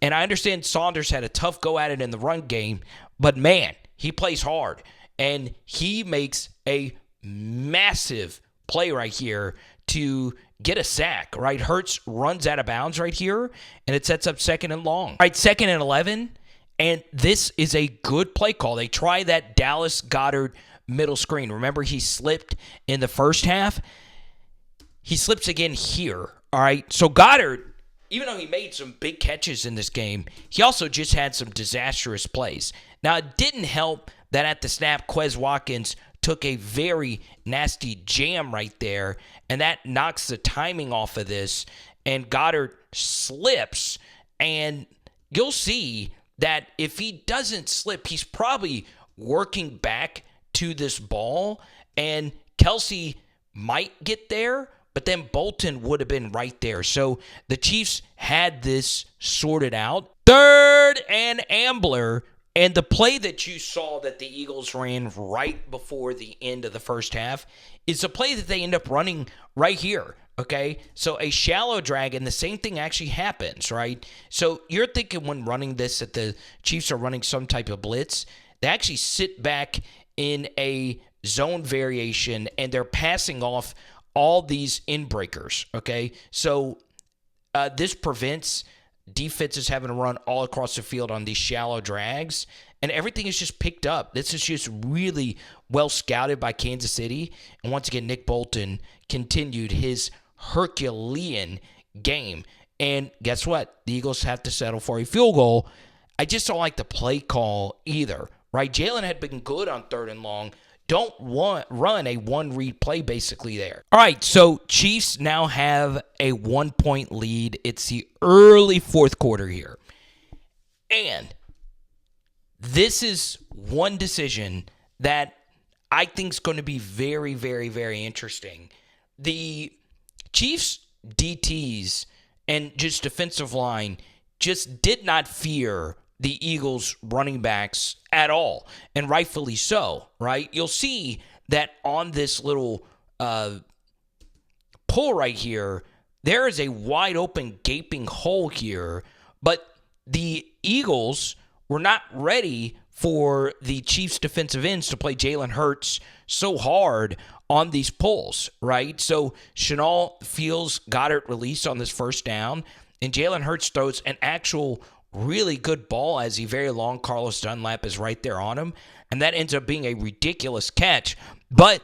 And I understand Saunders had a tough go at it in the run game, but man, he plays hard. And he makes a massive play right here to get a sack, right? Hurts runs out of bounds right here, and it sets up 2nd and long. All right, 2nd and 11, and this is a good play call. They try that Dallas Goedert middle screen. Remember, he slipped in the first half. He slips again here, all right? So Goedert, even though he made some big catches in this game, he also just had some disastrous plays. Now, it didn't help that at the snap, Quez Watkins took a very nasty jam right there, and that knocks the timing off of this, and Goedert slips, and you'll see that if he doesn't slip, he's probably working back to this ball, and Kelce might get there, but then Bolton would have been right there. So the Chiefs had this sorted out. 3rd and Ambler. And the play that you saw that the Eagles ran right before the end of the first half is a play that they end up running right here. Okay? So a shallow drag, and the same thing actually happens, right? So you're thinking when running this that the Chiefs are running some type of blitz. They actually sit back in a zone variation, and they're passing off all these in-breakers, okay? So this prevents defenses having to run all across the field on these shallow drags, and everything is just picked up. This is just really well scouted by Kansas City, and once again, Nick Bolton continued his Herculean game. And guess what? The Eagles have to settle for a field goal. I just don't like the play call either, right? Jalen had been good on 3rd and long. Don't run a one-read play basically there. All right, so Chiefs now have a 1-point lead. It's the early 4th quarter here. And this is one decision that I think is going to be very, very, very interesting. The Chiefs DTs and just defensive line just did not fear the Eagles running backs at all, and rightfully so, right? You'll see that on this little pull right here, there is a wide open gaping hole here, but the Eagles were not ready for the Chiefs defensive ends to play Jalen Hurts so hard on these pulls, right? So Shenault feels Goddard released on this first down, and Jalen Hurts throws an actual really good ball as he very long. Carlos Dunlap is right there on him, and that ends up being a ridiculous catch. But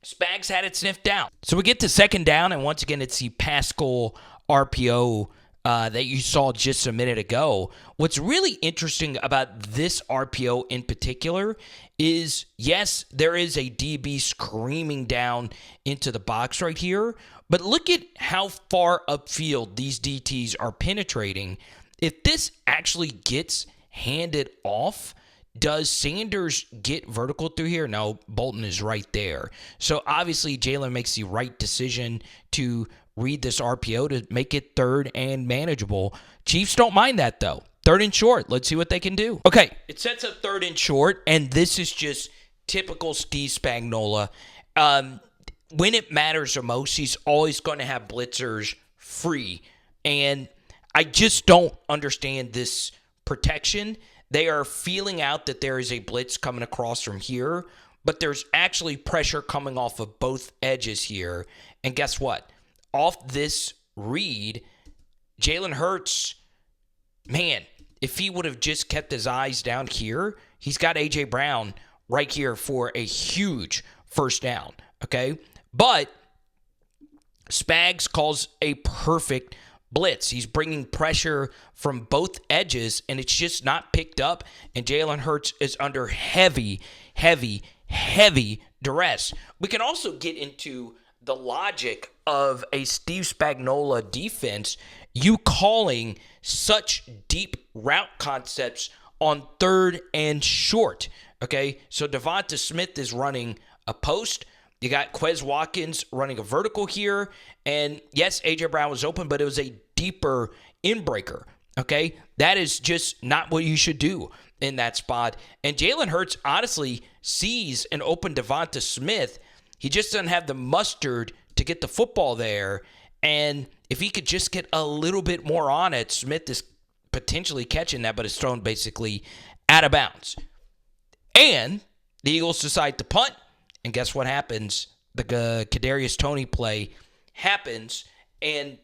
Spags had it sniffed out. So we get to second down, and once again, it's the Pascal RPO that you saw just a minute ago. What's really interesting about this RPO in particular is, yes, there is a DB screaming down into the box right here, but look at how far upfield these DTs are penetrating. If this actually gets handed off, does Sanders get vertical through here? No, Bolton is right there. So obviously Jalen makes the right decision to read this RPO to make it third and manageable. Chiefs don't mind that though. Third and short. Let's see what they can do. Okay, it sets up third and short, and this is just typical Steve Spagnuolo. When it matters the most, he's always going to have blitzers free, and I just don't understand this protection. They are feeling out that there is a blitz coming across from here, but there's actually pressure coming off of both edges here. And guess what? Off this read, Jalen Hurts, man, if he would have just kept his eyes down here, he's got A.J. Brown right here for a huge first down, okay? But Spags calls a perfect blitz. He's bringing pressure from both edges, and it's just not picked up, and Jalen Hurts is under heavy duress. We can also get into the logic of a Steve Spagnuolo defense, you calling such deep route concepts on third and short, okay? So Devonta Smith is running a post. You got Quez Watkins running a vertical here. And yes, A.J. Brown was open, but it was a deeper inbreaker, okay? That is just not what you should do in that spot. And Jalen Hurts honestly sees an open Devonta Smith. He just doesn't have the mustard to get the football there. And if he could just get a little bit more on it, Smith is potentially catching that, but it's thrown basically out of bounds. And the Eagles decide to punt. And guess what happens? The Kadarius Toney play happens, and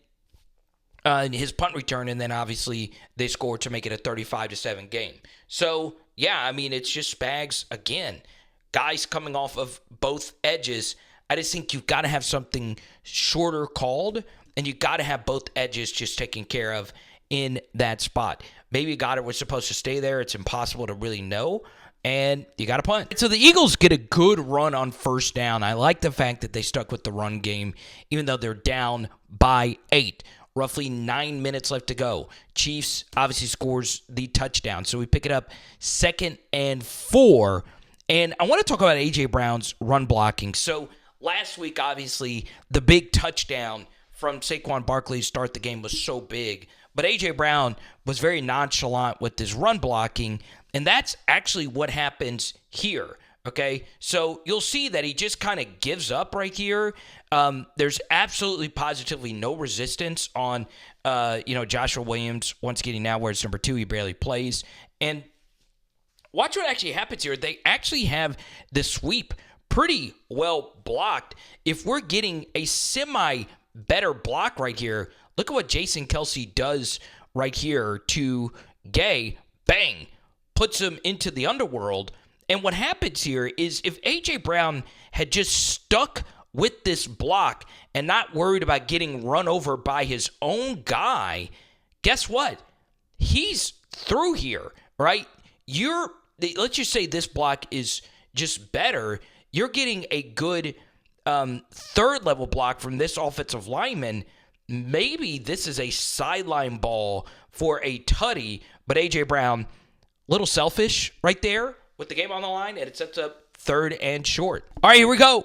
his punt return, and then obviously they score to make it a 35-7 game. So, yeah, I mean, it's just Spags again. Guys coming off of both edges. I just think you've got to have something shorter called, and you've got to have both edges just taken care of in that spot. Maybe Goddard was supposed to stay there. It's impossible to really know. And you got to punt. So the Eagles get a good run on first down. I like the fact that they stuck with the run game, even though they're down by 8. Roughly 9 minutes left to go. Chiefs obviously scores the touchdown. So we pick it up 2nd and 4. And I want to talk about A.J. Brown's run blocking. So last week, obviously, the big touchdown from Saquon Barkley to start the game was so big. But A.J. Brown was very nonchalant with his run blocking. And that's actually what happens here, okay? So you'll see that he just kind of gives up right here. There's absolutely positively no resistance on, Joshua Williams once getting now where it's number 2. He barely plays. And watch what actually happens here. They actually have the sweep pretty well blocked. If we're getting a semi-better block right here, look at what Jason Kelce does right here to Gay. Bang! Puts him into the underworld. And what happens here is if A.J. Brown had just stuck with this block and not worried about getting run over by his own guy, guess what? He's through here, right? Let's just say this block is just better. You're getting a good third-level block from this offensive lineman. Maybe this is a sideline ball for a tutty, but A.J. Brown, little selfish right there with the game on the line, and it sets up 3rd and short. All right, here we go.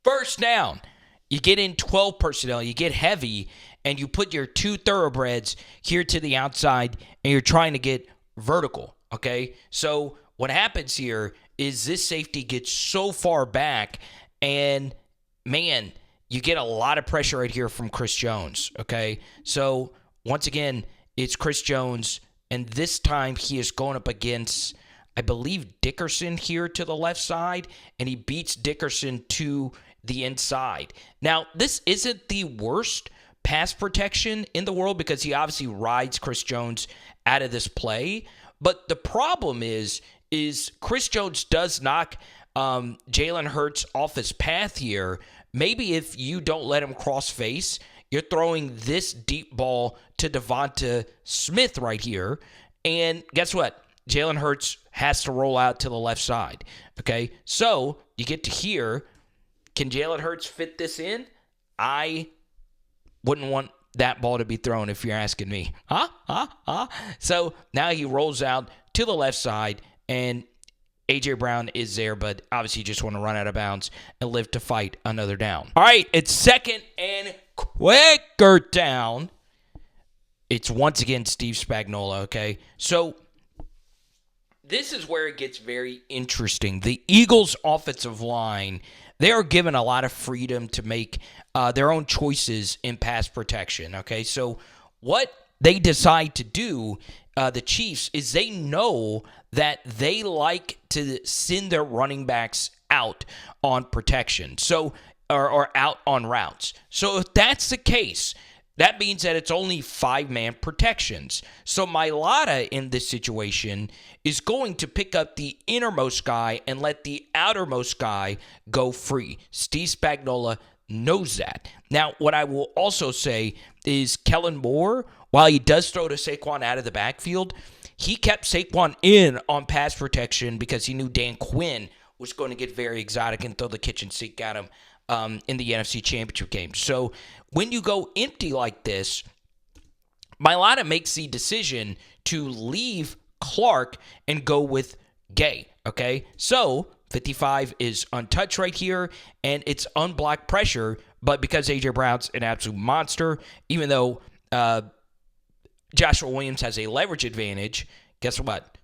First down. You get in 12 personnel. You get heavy, and you put your 2 thoroughbreds here to the outside, and you're trying to get vertical, okay? So what happens here is this safety gets so far back, and, man, you get a lot of pressure right here from Chris Jones, okay? So, once again, it's Chris Jones, and this time he is going up against, I believe, Dickerson here to the left side, and he beats Dickerson to the inside. Now, this isn't the worst pass protection in the world because he obviously rides Chris Jones out of this play, but the problem is Chris Jones does knock Jalen Hurts off his path here. Maybe if you don't let him cross face, you're throwing this deep ball to Devonta Smith right here. And guess what? Jalen Hurts has to roll out to the left side. Okay, so you get to here. Can Jalen Hurts fit this in? I wouldn't want that ball to be thrown if you're asking me. So now he rolls out to the left side, and A.J. Brown is there, but obviously you just want to run out of bounds and live to fight another down. All right, it's second and quicker down. It's once again Steve Spagnuolo, okay? So this is where it gets very interesting. The Eagles' offensive line, they are given a lot of freedom to make their own choices in pass protection, okay? So what they decide to do, the Chiefs, is they know that they like to send their running backs out on protection, so or out on routes. So if that's the case, that means that it's only 5-man protections. So Mailata in this situation is going to pick up the innermost guy and let the outermost guy go free. Steve Spagnuolo knows that. Now, what I will also say is Kellen Moore, while he does throw to Saquon out of the backfield, he kept Saquon in on pass protection because he knew Dan Quinn was going to get very exotic and throw the kitchen sink at him in the NFC Championship game. So when you go empty like this, Mailata makes the decision to leave Clark and go with Gay, okay? So 55 is untouched right here, and it's unblocked pressure, but because A.J. Brown's an absolute monster, even though Joshua Williams has a leverage advantage, guess what?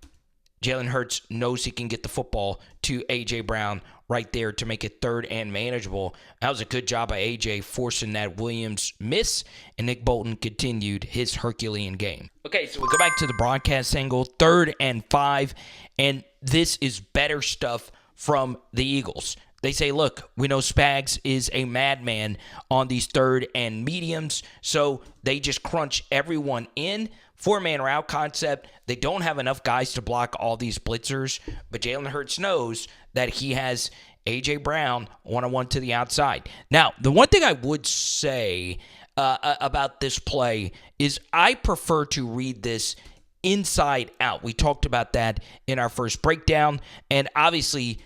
Jalen Hurts knows he can get the football to A.J. Brown right there to make it third and manageable. That was a good job by A.J. forcing that Williams miss, and Nick Bolton continued his Herculean game. Okay, so we go back to the broadcast angle, 3rd and 5, and this is better stuff from the Eagles. They say, look, we know Spags is a madman on these 3rd and mediums, so they just crunch everyone in. 4-man route concept. They don't have enough guys to block all these blitzers, but Jalen Hurts knows that he has A.J. Brown one-on-one to the outside. Now, the one thing I would say about this play is I prefer to read this inside out. We talked about that in our first breakdown, and obviously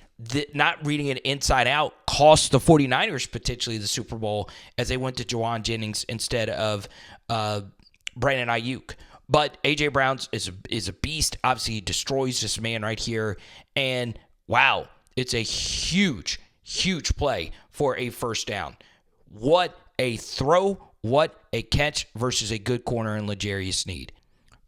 not reading it inside out cost the 49ers potentially the Super Bowl as they went to Juwan Jennings instead of Brandon Ayuk. But A.J. Brown is a beast. Obviously, he destroys this man right here. And, wow, it's a huge, huge play for a first down. What a throw, what a catch versus a good corner in L'Jarius Sneed.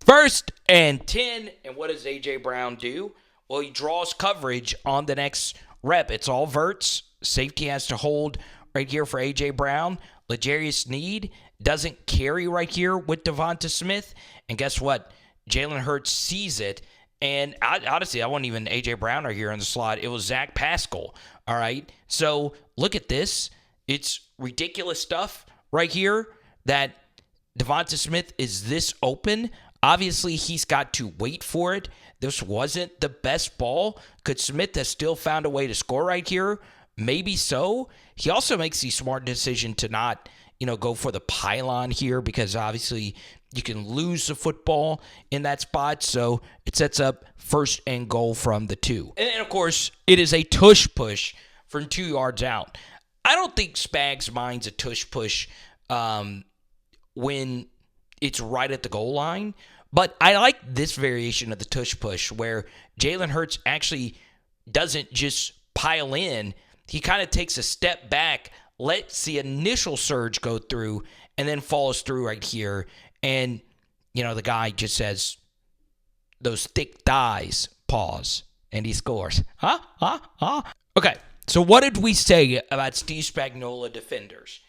1st and 10, and what does A.J. Brown do? Well, he draws coverage on the next rep. It's all verts. Safety has to hold right here for A.J. Brown. L'Jarius Sneed doesn't carry right here with Devonta Smith. And guess what? Jalen Hurts sees it. And honestly, I wasn't even A.J. Brown right here in the slot. It was Zach Pascal. All right. So look at this. It's ridiculous stuff right here that Devonta Smith is this open. Obviously, he's got to wait for it. This wasn't the best ball. Could Smith have still found a way to score right here? Maybe so. He also makes the smart decision to not, go for the pylon here because obviously you can lose the football in that spot. So it sets up 1st and goal from the 2. And of course, it is a tush push from 2 yards out. I don't think Spags minds a tush push when it's right at the goal line. But I like this variation of the tush push where Jalen Hurts actually doesn't just pile in. He kind of takes a step back, lets the initial surge go through, and then follows through right here. And, the guy just says, those thick thighs, pause, and he scores. Okay, So what did we say about Steve Spagnuolo defenders?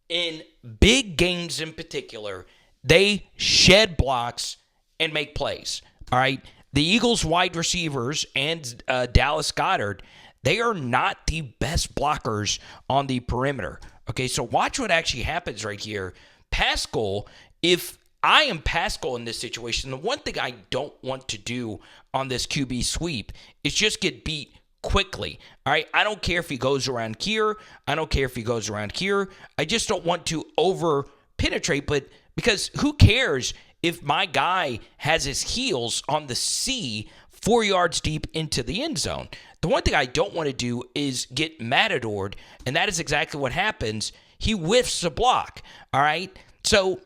In big games in particular, they shed blocks and make plays. All right? The Eagles wide receivers and Dallas Goedert, they are not the best blockers on the perimeter. Okay, so watch what actually happens right here. Pascal, if I am Pascal in this situation, the one thing I don't want to do on this QB sweep is just get beat quickly. All right, I don't care if he goes around here. I don't care if he goes around here. I just don't want to over penetrate, but because who cares if my guy has his heels on the C 4 yards deep into the end zone? The one thing I don't want to do is get matadored, and that is exactly what happens. He whiffs the block, all right? So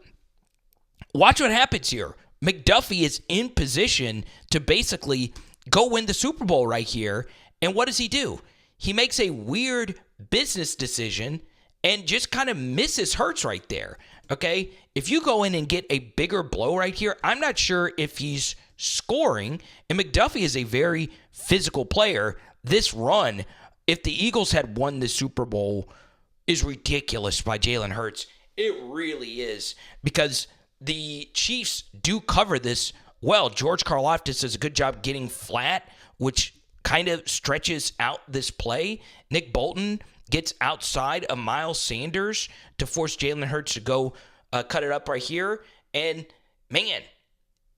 watch what happens here. McDuffie is in position to basically go win the Super Bowl right here, and what does he do? He makes a weird business decision and just kind of misses Hurts right there, okay? If you go in and get a bigger blow right here, I'm not sure if he's scoring, and McDuffie is a very physical player. This run, if the Eagles had won the Super Bowl, is ridiculous by Jalen Hurts. It really is, because the Chiefs do cover this well. George Karlaftis does a good job getting flat, which kind of stretches out this play. Nick Bolton gets outside of Miles Sanders to force Jalen Hurts to go cut it up right here. And, man,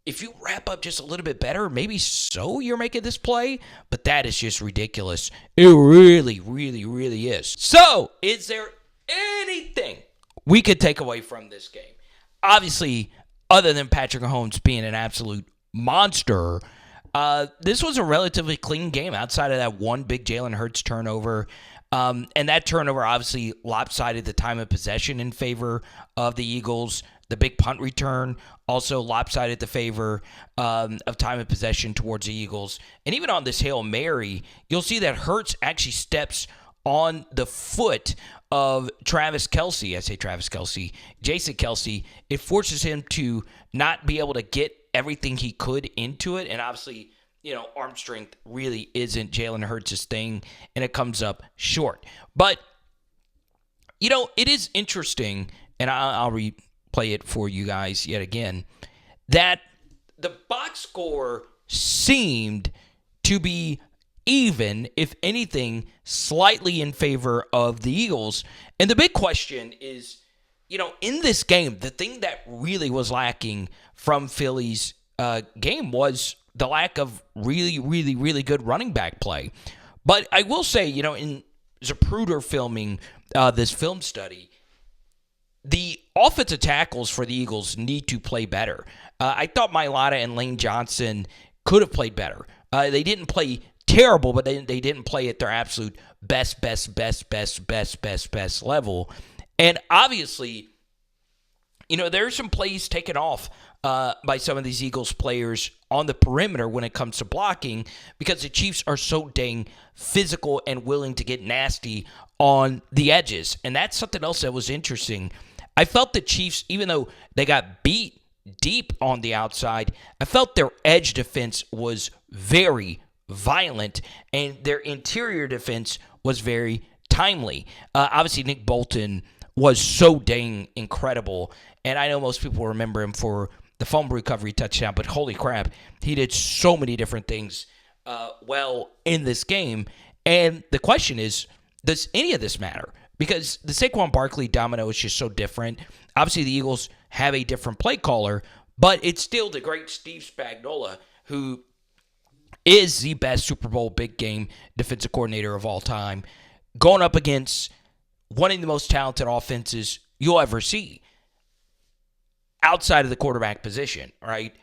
if you wrap up just a little bit better, maybe so you're making this play, but that is just ridiculous. It really, really, really is. So, is there anything we could take away from this game? Obviously, other than Patrick Mahomes being an absolute monster, this was a relatively clean game outside of that one big Jalen Hurts turnover. And that turnover obviously lopsided the time of possession in favor of the Eagles. The big punt return also lopsided the favor of time of possession towards the Eagles. And even on this Hail Mary, you'll see that Hurts actually steps on the foot of Travis Kelce. I say Travis Kelce, Jason Kelce. It forces him to not be able to get everything he could into it. And obviously, arm strength really isn't Jalen Hurts' thing, and it comes up short. But, it is interesting, and I'll replay it for you guys yet again, that the box score seemed to be even, if anything, slightly in favor of the Eagles. And the big question is, in this game, the thing that really was lacking from Philly's game was the lack of really, really, really good running back play. But I will say, in Zapruder filming this film study, the offensive tackles for the Eagles need to play better. I thought Mailata and Lane Johnson could have played better. They didn't play terrible, but they didn't play at their absolute best level. And obviously, there are some plays taken off by some of these Eagles players on the perimeter when it comes to blocking, because the Chiefs are so dang physical and willing to get nasty on the edges. And that's something else that was interesting. I felt the Chiefs, even though they got beat deep on the outside, I felt their edge defense was very violent, and their interior defense was very timely. Obviously, Nick Bolton was so dang incredible, and I know most people remember him for the fumble recovery touchdown, but holy crap, he did so many different things well in this game. And the question is, does any of this matter? Because the Saquon Barkley domino is just so different. Obviously, the Eagles have a different play caller, but it's still the great Steve Spagnuolo, who is the best Super Bowl big game defensive coordinator of all time, going up against one of the most talented offenses you'll ever see outside of the quarterback position, right?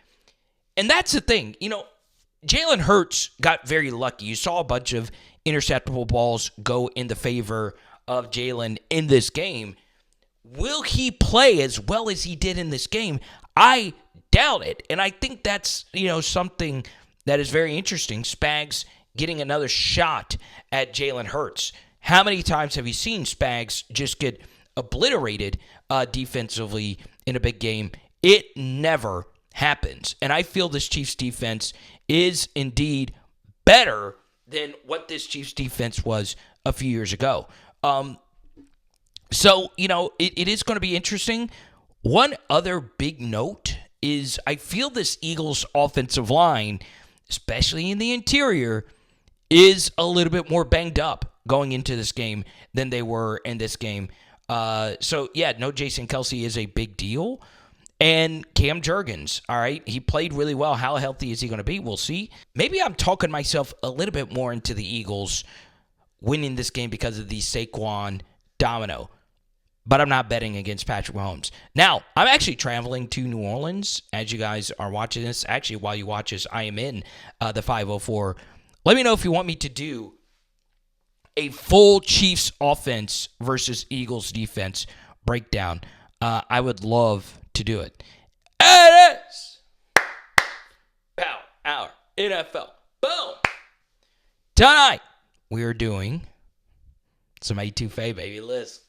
And that's the thing. Jalen Hurts got very lucky. You saw a bunch of interceptable balls go in the favor of Jalen in this game. Will he play as well as he did in this game? I doubt it. And I think that's, something that is very interesting. Spags getting another shot at Jalen Hurts. How many times have you seen Spags just get obliterated defensively in a big game? It never happens. And I feel this Chiefs defense is indeed better than what this Chiefs defense was a few years ago. So, it is going to be interesting. One other big note is I feel this Eagles offensive line, especially in the interior, is a little bit more banged up going into this game than they were in this game. No Jason Kelce is a big deal. And Cam Jurgens, all right, he played really well. How healthy is he going to be? We'll see. Maybe I'm talking myself a little bit more into the Eagles winning this game because of the Saquon domino. But I'm not betting against Patrick Mahomes. Now, I'm actually traveling to New Orleans as you guys are watching this. Actually, while you watch this, I am in the 504. Let me know if you want me to do a full Chiefs offense versus Eagles defense breakdown. I would love to do it. It is Power Hour NFL. Boom. Tonight, we are doing some A2F, baby. List.